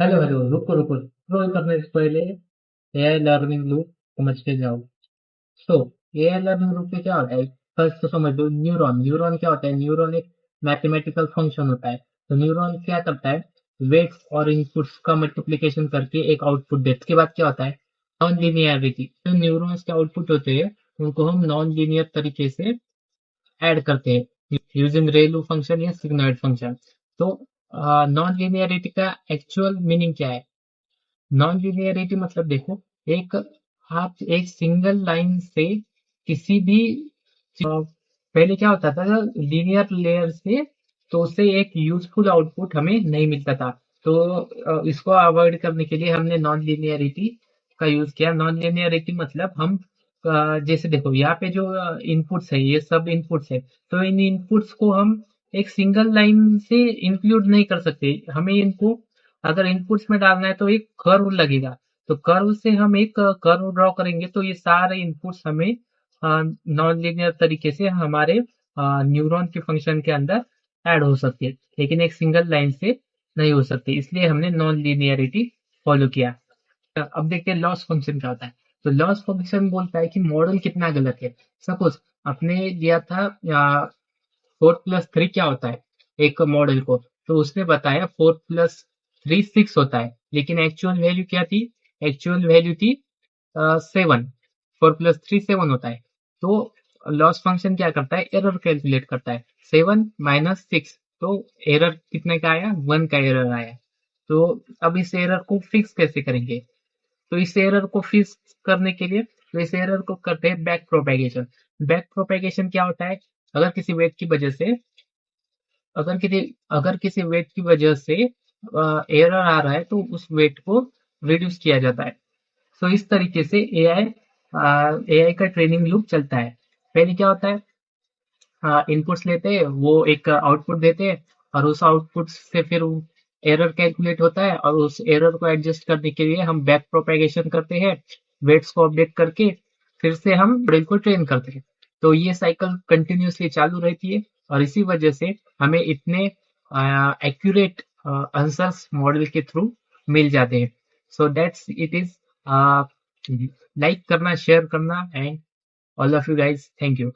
Hello hello, रुको रुको, scroll करने से पहले एआई लर्निंग लूप समझ के जाओ। सो एआई लर्निंग लूप में क्या होता है? फर्स्ट तो समझ लो, न्यूरॉन न्यूरॉन क्या होता है? न्यूरॉन एक मैथमेटिकल फंक्शन होता है। तो न्यूरॉन क्या करता है? वेट्स और इनपुट्स का मल्टीप्लिकेशन करके एक आउटपुट देता है। इसके बाद क्या होता है? Non linearity. जो न्यूरॉन्स के आउटपुट होते हैं उनको हम नॉन लीनियर तरीके से ऐड करते हैं यूजिंग रेलू फंक्शन या सिग्नॉइड फंक्शन। तो नॉन लीनियरिटी का एक्चुअल मीनिंग क्या है? नॉन लीनियरिटी मतलब देखो, एक आप एक सिंगल लाइन से किसी भी पहले क्या होता था लीनियर लेयर से, तो उससे एक यूजफुल आउटपुट हमें नहीं मिलता था। तो इसको अवॉइड करने के लिए हमने नॉन लीनियरिटी का यूज किया। नॉन लीनियरिटी मतलब हम जैसे देखो यहाँ पे जो इनपुट्स है, ये सब इनपुट्स है। तो इन इनपुट्स को हम एक सिंगल लाइन से इंक्लूड नहीं कर सकते। हमें इनको अगर इनपुट्स में डालना है तो एक कर्व लगेगा। तो कर्व से हम एक कर्व ड्रॉ करेंगे तो ये सारे इनपुट्स हमें नॉन लीनियर तरीके से हमारे न्यूरॉन के फंक्शन के अंदर ऐड हो सकती है, लेकिन एक सिंगल लाइन से नहीं हो सकती। इसलिए हमने नॉन लीनियरिटी फॉलो किया। अब देखते हैं लॉस फंक्शन क्या होता है। तो लॉस फंक्शन बोलता है कि मॉडल कितना गलत है। सपोज आपने दिया था 4+3 क्या होता है एक मॉडल को, तो उसने बताया 4+3 6 होता है, लेकिन एक्चुअल वैल्यू क्या थी? एक्चुअल वैल्यू थी 7। 4+3 7 होता है। तो लॉस फंक्शन क्या करता है? एरर कैलकुलेट करता है। 7 - 6, तो एरर कितने का आया? 1 का एरर आया। तो अब इस एरर को फिक्स कैसे करेंगे? तो इस एरर को फिक्स करने के लिए तो इस एरर को करते हैं बैक प्रोपेगेशन। बैक प्रोपेगेशन क्या होता है? अगर किसी वेट की वजह से अगर किसी वेट की वजह से एरर आ रहा है तो उस वेट को रिड्यूस किया जाता है। तो इस तरीके से एआई का ट्रेनिंग लूप चलता है। पहले क्या होता है? इनपुट्स लेते हैं, वो एक आउटपुट देते हैं, और उस आउटपुट से फिर एरर कैलकुलेट होता है, और उस एरर को एडजस्ट करने के लिए हम बैक प्रोपेगेशन करते हैं, वेट्स को अपडेट करके फिर से हम मॉडल को ट्रेन करते हैं। तो ये साइकिल कंटिन्यूसली चालू रहती है, और इसी वजह से हमें इतने एक्यूरेट आंसर्स मॉडल के थ्रू मिल जाते हैं। So that's it is. Like करना, शेयर करना, and all of you guys, thank you.